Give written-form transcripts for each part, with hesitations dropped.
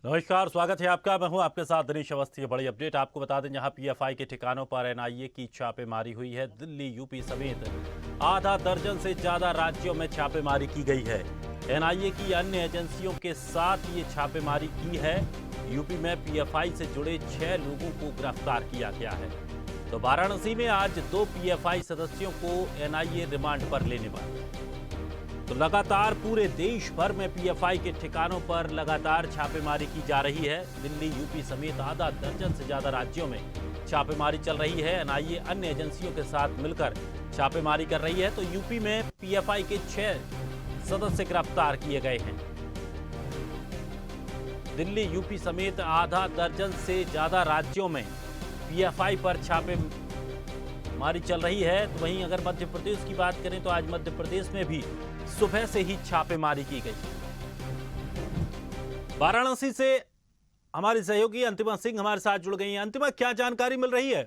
नमस्कार, स्वागत है आपका। मैं हूं आपके साथ दिनेश अवस्थी। बड़ी अपडेट आपको बता दें, जहां पीएफआई के ठिकानों पर एनआईए की छापेमारी हुई है। दिल्ली, यूपी समेत आधा दर्जन से ज्यादा राज्यों में छापेमारी की गई है। एनआईए की अन्य एजेंसियों के साथ ये छापेमारी की है। यूपी में पीएफआई से जुड़े 6 लोगों को गिरफ्तार किया गया है। तो वाराणसी में आज 2 पीएफआई सदस्यों को एनआईए रिमांड पर लेने वाली है। तो लगातार पूरे देश भर में पीएफआई के ठिकानों पर लगातार छापेमारी की जा रही है। दिल्ली, यूपी समेत आधा दर्जन से ज्यादा राज्यों में छापेमारी चल रही है। एनआईए अन्य एजेंसियों के साथ मिलकर छापेमारी कर रही है। तो यूपी में पीएफआई के 6 सदस्य गिरफ्तार किए गए हैं। दिल्ली, यूपी समेत आधा दर्जन से ज्यादा राज्यों में पीएफआई पर छापेमारी चल रही है। तो वहीं अगर मध्य प्रदेश की बात करें तो आज मध्य प्रदेश में भी सुबह से ही छापेमारी की गई। वाराणसी से हमारी सहयोगी अंतिमा सिंह हमारे साथ जुड़ गई हैं। अंतिमा, क्या जानकारी मिल रही है?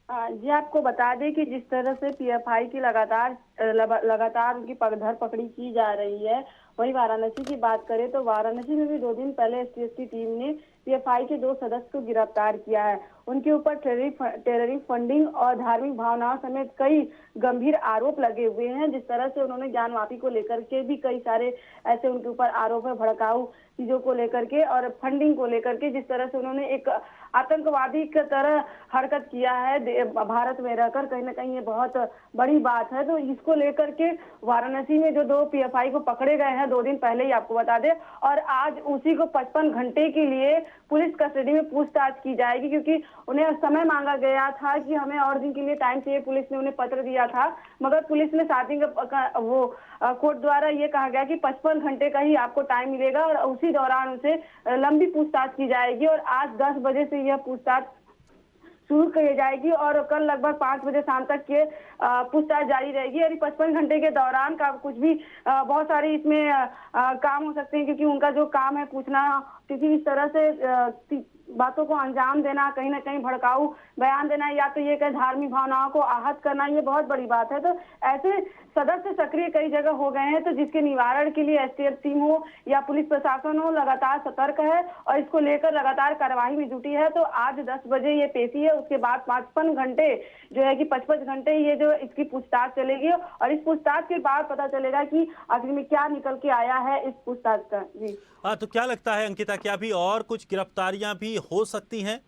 जी, आपको बता दें कि जिस तरह से पीएफआई की लगातार उनकी धर पकड़ी की जा रही है, वहीं वाराणसी की बात करें तो वाराणसी में भी 2 दिन पहले एसटीएफ की टीम ने पीएफआई के 2 सदस्य को गिरफ्तार किया है। उनके ऊपर टेररिस्ट फंडिंग और धार्मिक भावनाओं समेत कई गंभीर आरोप लगे हुए हैं। जिस तरह से उन्होंने ज्ञान वापी को लेकर के भी कई सारे ऐसे उनके ऊपर आरोप है, भड़काऊ चीजों को लेकर के और फंडिंग को लेकर के, जिस तरह से उन्होंने एक आतंकवादी की तरह हरकत किया है भारत में रहकर, कहीं ना कहीं ये बहुत बड़ी बात है। तो इसको लेकर के वाराणसी में जो 2 पीएफआई को पकड़े गए हैं 2 दिन पहले ही, आपको बता दें, और आज उसी को 55 घंटे के लिए पुलिस कस्टडी में पूछताछ की जाएगी, क्योंकि उन्हें समय मांगा गया था कि हमें और दिन के लिए टाइम चाहिए। पुलिस ने उन्हें पत्र दिया था, मगर पुलिस ने स्टार्टिंग वो कोर्ट द्वारा ये कहा गया कि 55 घंटे का ही आपको टाइम मिलेगा और उसी दौरान उनसे लंबी पूछताछ की जाएगी। और आज 10 बजे से यह पूछताछ शुरू की जाएगी और कल लगभग 5 बजे शाम तक ये पूछताछ जारी रहेगी। और 55 घंटे के दौरान का कुछ भी बहुत सारे इसमें काम हो सकते हैं, क्योंकि उनका जो काम है पूछना, क्योंकि इस तरह से बातों को अंजाम देना, कहीं ना कहीं भड़काऊ बयान देना, या तो ये कहीं धार्मिक भावनाओं को आहत करना, ये बहुत बड़ी बात है। तो ऐसे सदस्य सक्रिय कई जगह हो गए हैं, तो जिसके निवारण के लिए एसटीएफ टीम हो या पुलिस प्रशासन हो लगातार सतर्क है और इसको लेकर लगातार कार्यवाही में जुटी है। तो आज 10 बजे ये पेशी है, उसके बाद 55 घंटे जो है कि 55 घंटे ये जो इसकी पूछताछ चलेगी और इस पूछताछ के बाद पता चलेगा कि आखिर में क्या निकल के आया है इस पूछताछ का। जी तो क्या लगता है अंकिता, क्या भी और कुछ गिरफ्तारियां भी हो सकती हैं?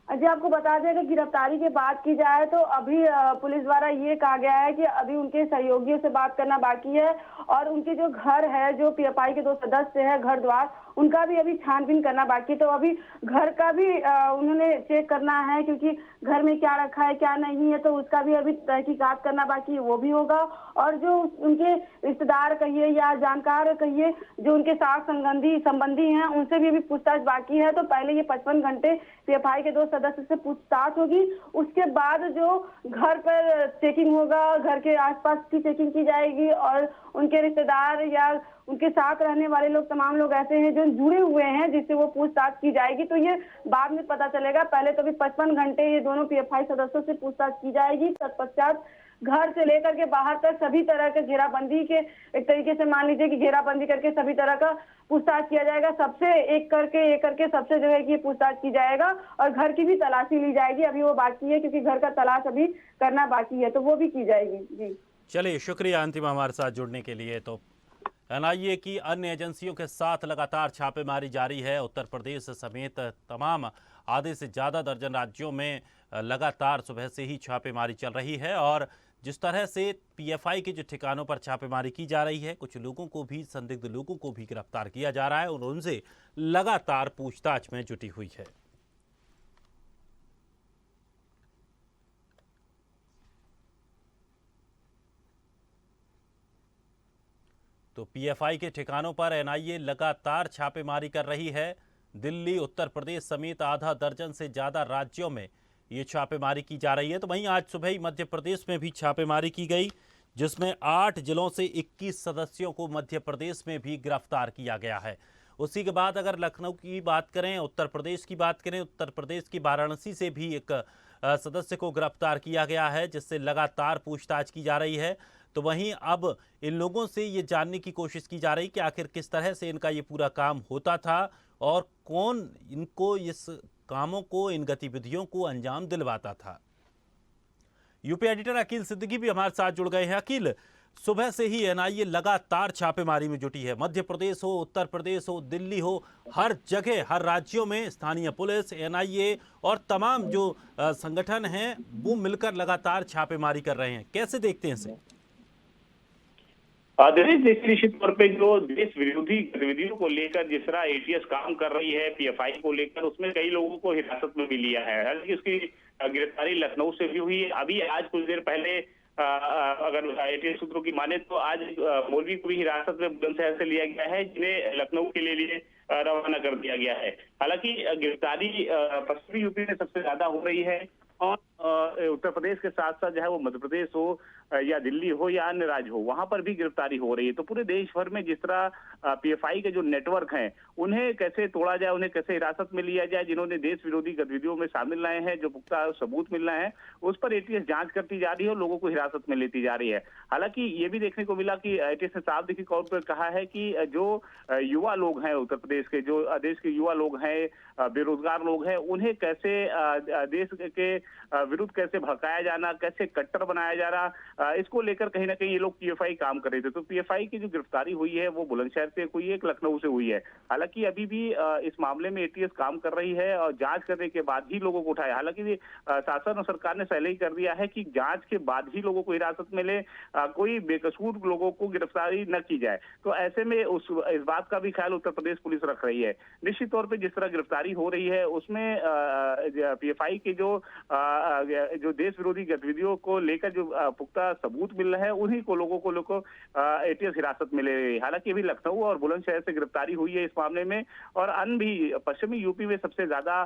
जी, आपको बता दें कि गिरफ्तारी की बात की जाए तो अभी पुलिस द्वारा ये कहा गया है कि अभी उनके सहयोगियों से बात करना बाकी है और उनके जो घर है, जो पीएफआई के 2 सदस्य हैं, घर द्वार, उनका भी अभी छानबीन करना बाकी। तो अभी घर का भी उन्होंने चेक करना है, क्योंकि घर में क्या रखा है क्या नहीं है, तो उसका भी अभी तहकीकात करना बाकी है, वो भी होगा। और जो उनके रिश्तेदार कहिए या जानकार कहिए, जो उनके साथ संबंधी हैं, उनसे भी अभी पूछताछ बाकी है। तो पहले ये 55 घंटे पीएफआई के 2 सदस्य से पूछताछ होगी, उसके बाद जो घर पर चेकिंग होगा, घर के आसपास की चेकिंग की जाएगी और उनके रिश्तेदार या उनके साथ रहने वाले लोग, तमाम लोग ऐसे हैं जो जुड़े हुए हैं, जिससे वो पूछताछ की जाएगी। तो ये बाद में पता चलेगा। पहले तो भी 55 घंटे ये दोनों पीएफआई सदस्यों से पूछताछ की जाएगी। तत्पश्चात घर से लेकर के बाहर तक सभी तरह के घेराबंदी के, एक तरीके से मान लीजिए कि घेराबंदी करके सभी तरह का पूछताछ किया जाएगा। सबसे एक करके सबसे जो है कि पूछताछ की जाएगा और घर की भी तलाशी ली जाएगी। अभी वो बाकी है, क्योंकि घर का तलाश अभी करना बाकी है, तो वो भी की जाएगी। जी चलिए, शुक्रिया अंतिमा हमारे साथ जुड़ने के लिए। तो एनआईए की अन्य एजेंसियों के साथ लगातार छापेमारी जारी है। उत्तर प्रदेश समेत तमाम आधे से ज़्यादा दर्जन राज्यों में लगातार सुबह से ही छापेमारी चल रही है। और जिस तरह से पीएफआई के जो ठिकानों पर छापेमारी की जा रही है, कुछ लोगों को भी, संदिग्ध लोगों को भी गिरफ्तार किया जा रहा है और उनसे लगातार पूछताछ में जुटी हुई है। तो पीएफआई के ठिकानों पर एनआईए लगातार छापेमारी कर रही है। दिल्ली, उत्तर प्रदेश समेत आधा दर्जन से ज्यादा राज्यों में ये छापेमारी की जा रही है। तो वहीं आज सुबह ही मध्य प्रदेश में भी छापेमारी की गई, जिसमें 8 जिलों से 21 सदस्यों को मध्य प्रदेश में भी गिरफ्तार किया गया है। उसी के बाद अगर लखनऊ की बात करें, उत्तर प्रदेश की बात करें, उत्तर प्रदेश की वाराणसी से भी एक सदस्य को गिरफ्तार किया गया है, जिससे लगातार पूछताछ की जा रही है। तो वहीं अब इन लोगों से ये जानने की कोशिश की जा रही कि आखिर किस तरह से इनका ये पूरा काम होता था और कौन इनको इस कामों को, इन गतिविधियों को अंजाम दिलवाता था। यूपी एडिटर अकील सिद्दीकी भी हमारे साथ जुड़ गए हैं। अकील, सुबह से ही एनआईए लगातार छापेमारी में जुटी है। मध्य प्रदेश हो, उत्तर प्रदेश हो, दिल्ली हो, हर जगह, हर राज्यों में स्थानीय पुलिस, एनआईए और तमाम जो संगठन हैं वो मिलकर लगातार छापेमारी कर रहे हैं। कैसे देखते हैं इसे? देखिए, निश्चित तौर पे जो देश विरोधी गतिविधियों को लेकर जिस तरह एटीएस काम कर रही है पीएफआई को लेकर, उसमें कई लोगों को हिरासत में भी लिया है। हालांकि उसकी गिरफ्तारी लखनऊ से भी हुई है। अभी आज कुछ देर पहले अगर एटीएस सूत्रों की माने तो आज मौलवी को भी हिरासत में बुलंदशहर से लिया गया है, जिन्हें लखनऊ के लिए रवाना कर दिया गया है। हालांकि गिरफ्तारी पश्चिमी यूपी में सबसे ज्यादा हो रही है और उत्तर प्रदेश के साथ साथ जो है वो मध्य प्रदेश हो या दिल्ली हो या अन्य राज्य हो, वहां पर भी गिरफ्तारी हो रही है। तो पूरे देश भर में जिस तरह पीएफआई के जो नेटवर्क हैं उन्हें कैसे तोड़ा जाए, उन्हें कैसे हिरासत में लिया जाए, जिन्होंने देश विरोधी गतिविधियों में शामिल रहे हैं, जो पुख्ता सबूत मिल रहे हैं, उस पर एटीएस जांच करती जा रही है और लोगों को हिरासत में लेती जा रही है। हालांकि ये भी देखने को मिला कि एटीएस ने साफ देखी तौर पर कहा है कि जो युवा लोग हैं उत्तर प्रदेश के, जो देश के युवा लोग हैं, बेरोजगार लोग हैं, उन्हें कैसे देश के विरुद्ध कैसे भड़काया जाना, कैसे कट्टर बनाया जा रहा, इसको लेकर कहीं ना कहीं ये लोग पीएफआई काम कर रहे थे। तो पीएफआई की जो गिरफ्तारी हुई है वो बुलंदशहर से हुई है, एक लखनऊ से हुई है। हालांकि अभी भी इस मामले में एटीएस काम कर रही है और जांच करने के बाद ही लोगों को उठाया। हालांकि शासन और सरकार ने पहले ही कर दिया है कि जांच के बाद ही लोगों को हिरासत में ले, कोई बेकसूर लोगों को गिरफ्तारी न की जाए। तो ऐसे में इस बात का भी ख्याल उत्तर प्रदेश पुलिस रख रही है। निश्चित तौर पर जिस तरह गिरफ्तारी हो रही है उसमें पीएफआई के जो देश विरोधी गतिविधियों को लेकर जो पुख्ता सबूत मिल रहे हैं, उन्हीं को लोगों को एटीएस हिरासत में ले रही है। हालांकि अभी लखनऊ और बुलंदशहर से गिरफ्तारी हुई है इस मामले में, और अन्य भी पश्चिमी यूपी में सबसे ज्यादा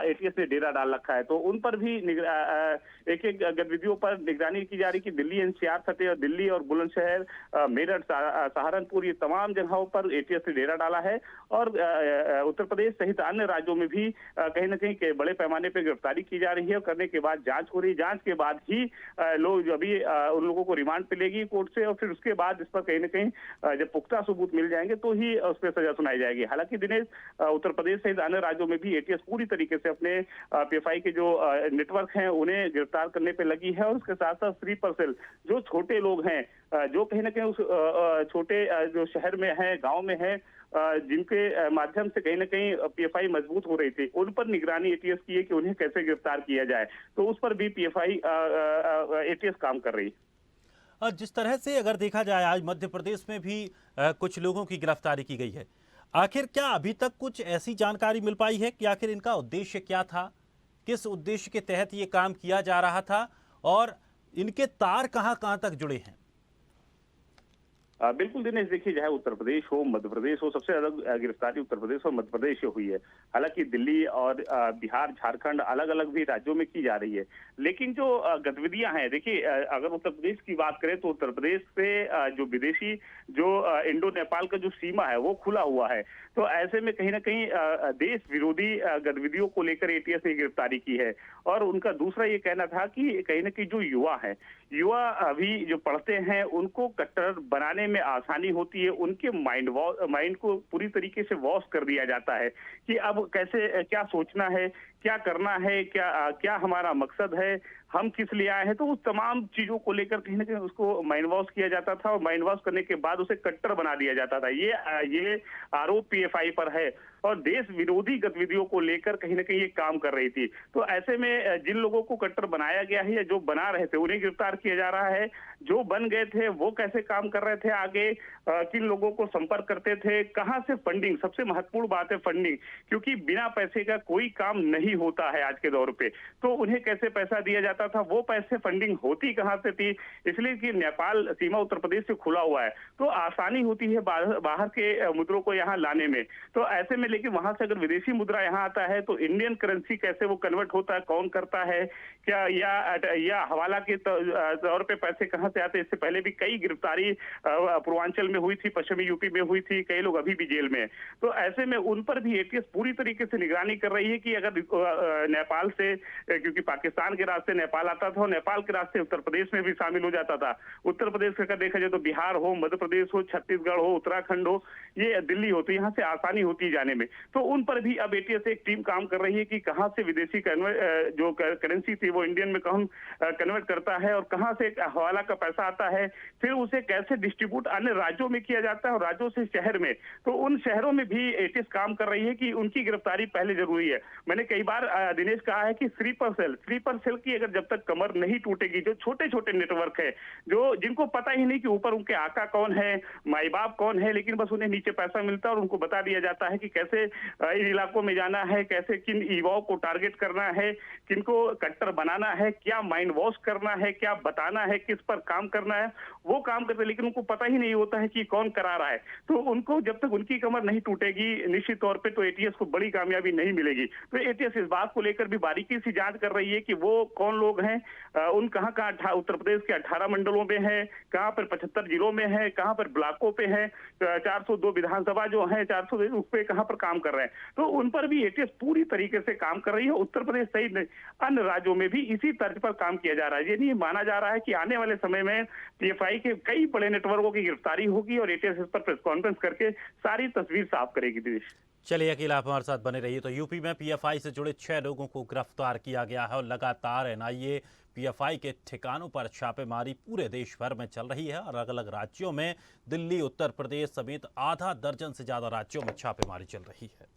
एटीएस ने डेरा डाल रखा है। तो उन पर भी एक एक गतिविधियों पर निगरानी की जा रही कि दिल्ली एनसीआर सटे और दिल्ली और बुलंदशहर, मेरठ, सहारनपुर, ये तमाम जगहों पर एटीएस ने डेरा डाला है। और उत्तर प्रदेश सहित अन्य राज्यों में भी कहीं ना कहीं बड़े पैमाने पर गिरफ्तारी की जा रही है और करने के बाद जांच हो रही है। जांच के बाद ही लोग अभी उन लोगों को रिमांड पे लेगी कोर्ट से, और फिर उसके बाद इस पर कहीं ना कहीं जब पुख्ता सबूत मिल जाएंगे तो ही उस पर सजा सुनाई जाएगी। हालांकि दिनेश, उत्तर प्रदेश सहित अन्य राज्यों में भी एटीएस पूरी तरीके से अपने पीएफआई के जो नेटवर्क हैं उन्हें गिरफ्तार करने पे लगी है। और उसके साथ साथ स्लीपर सेल, जो छोटे लोग हैं, जो कहीं ना कहीं उस छोटे जो शहर में है, गाँव में है, जिनके माध्यम से कहीं ना कहीं पीएफआई मजबूत हो रही थी, उन पर निगरानी एटीएस की है कि उन्हें कैसे गिरफ्तार किया जाए। तो उस पर भी पीएफआई एटीएस काम कर रही है। जिस तरह से अगर देखा जाए आज मध्य प्रदेश में भी कुछ लोगों की गिरफ्तारी की गई है, आखिर क्या अभी तक कुछ ऐसी जानकारी मिल पाई है कि आखिर इनका उद्देश्य क्या था, किस उद्देश्य के तहत ये काम किया जा रहा था और इनके तार कहां तक जुड़े हैं? बिल्कुल दिनेश, देखिए चाहे उत्तर प्रदेश हो, मध्य प्रदेश हो, सबसे ज्यादा गिरफ्तारी उत्तर प्रदेश और मध्य प्रदेश से हुई है। हालांकि दिल्ली और बिहार, झारखंड, अलग अलग भी राज्यों में की जा रही है। लेकिन जो गतिविधियां हैं, देखिए अगर उत्तर प्रदेश की बात करें तो उत्तर प्रदेश से जो विदेशी जो इंडो नेपाल का जो सीमा है वो खुला हुआ है। तो ऐसे में कहीं ना कहीं देश विरोधी गतिविधियों को लेकर एटीएस ने गिरफ्तारी की है। और उनका दूसरा ये कहना था कि कहीं ना कहीं जो युवा अभी जो पढ़ते हैं उनको कट्टर बनाने में आसानी होती है, उनके माइंड को पूरी तरीके से वॉश कर दिया जाता है कि अब कैसे क्या सोचना है, क्या करना है, क्या हमारा मकसद है, हम किस लिए आए हैं। तो उस तमाम चीजों को लेकर कहीं ना कहीं उसको माइंड वॉश किया जाता था और माइंड वॉश करने के बाद उसे कट्टर बना दिया जाता था। ये आरोप पीएफआई पर है और देश विरोधी गतिविधियों को लेकर कहीं ना कहीं ये काम कर रही थी। तो ऐसे में जिन लोगों को कट्टर बनाया गया है या जो बना रहे थे उन्हें गिरफ्तार किया जा रहा है। जो बन गए थे वो कैसे काम कर रहे थे, आगे किन लोगों को संपर्क करते थे, कहां से फंडिंग, सबसे महत्वपूर्ण बात है फंडिंग, क्योंकि बिना पैसे का कोई काम नहीं होता है आज के दौर पे। तो उन्हें कैसे पैसा दिया जाता था, वो पैसे फंडिंग होती कहां से थी, इसलिए कि नेपाल सीमा उत्तर प्रदेश से खुला हुआ है तो आसानी होती है बाहर के मुद्रों को यहाँ लाने में। तो ऐसे में लेकिन वहां से अगर विदेशी मुद्रा यहाँ आता है तो इंडियन करेंसी कैसे वो कन्वर्ट होता है, कौन करता है, क्या या हवाला के तौर पे पैसे कहां से आते हैं। इससे पहले भी कई गिरफ्तारी पूर्वांचल में हुई थी, पश्चिमी यूपी में हुई थी, कई लोग अभी भी जेल में। तो ऐसे में उन पर भी एटीएस पूरी तरीके से निगरानी कर रही है कि अगर नेपाल से, क्योंकि पाकिस्तान के रास्ते नेपाल नेपाल आता था और नेपाल के रास्ते उत्तर प्रदेश में भी शामिल हो जाता था। उत्तर प्रदेश का देखा जाए तो बिहार हो, मध्य प्रदेश हो, छत्तीसगढ़ हो, उत्तराखंड हो, ये दिल्ली हो, तो यहाँ से आसानी होती जाने में। तो उन पर भी अब एटीएस एक टीम काम कर रही है कि कहाँ से विदेशी जो करेंसी थी वो इंडियन में कन्वर्ट करता है और कहाँ से हवाला का पैसा आता है, फिर उसे कैसे डिस्ट्रीब्यूट अन्य राज्यों में किया जाता है और राज्यों से शहर में। तो उन शहरों में भी एटीएस काम कर रही है कि उनकी गिरफ्तारी पहले जरूरी है। मैंने कई बार दिनेश कहा है कि स्लीपर सेल की अगर जब तक कमर नहीं टूटेगी, जो छोटे छोटे नेटवर्क है, जो जिनको पता ही नहीं कि ऊपर उनके आका कौन है, माई बाप कौन है, लेकिन बस उन्हें नीचे पैसा मिलता है और उनको बता दिया जाता है कि कैसे इन इलाकों में जाना है, कैसे किन युवाओं को टारगेट करना है, किनको कट्टर बनाना है, क्या माइंड वॉश करना है, क्या बताना है, किस पर काम करना है, वो काम करते हैं। लेकिन उनको पता ही नहीं होता है कि कौन करा रहा है। तो उनको जब तक उनकी कमर नहीं टूटेगी, निश्चित तौर पे तो एटीएस को बड़ी कामयाबी नहीं मिलेगी। तो एटीएस इस बात को लेकर भी बारीकी से जांच कर रही है कि वो कौन लोग हैं, उन कहाँ उत्तर प्रदेश के 18 मंडलों में है, कहाँ पर 75 जिलों में है, कहाँ पर ब्लॉकों पे है, 402 विधानसभा जो है 400 उस पे कहाँ पर काम कर रहे हैं। तो उन पर भी एटीएस पूरी तरीके से काम कर रही है। उत्तर प्रदेश सहित अन्य राज्यों में भी इसी तर्ज पर काम किया जा रहा है। ये नहीं माना जा रहा है कि आने वाले समय में पीएफआई के कई बड़े नेटवर्कों की गिरफ्तारी होगी और एटीएस इस पर प्रेस कॉन्फ्रेंस करके सारी तस्वीर साफ करेगी। दिनेश, चलिए अकील, आप हमारे साथ बने रहिए। तो यूपी में पीएफआई से जुड़े 6 लोगों को गिरफ्तार किया गया है और लगातार एनआईए पीएफआई के ठिकानों पर छापेमारी पूरे देश भर में चल रही है और अलग अलग राज्यों में दिल्ली, उत्तर प्रदेश समेत आधा दर्जन से ज्यादा राज्यों में छापेमारी चल रही है।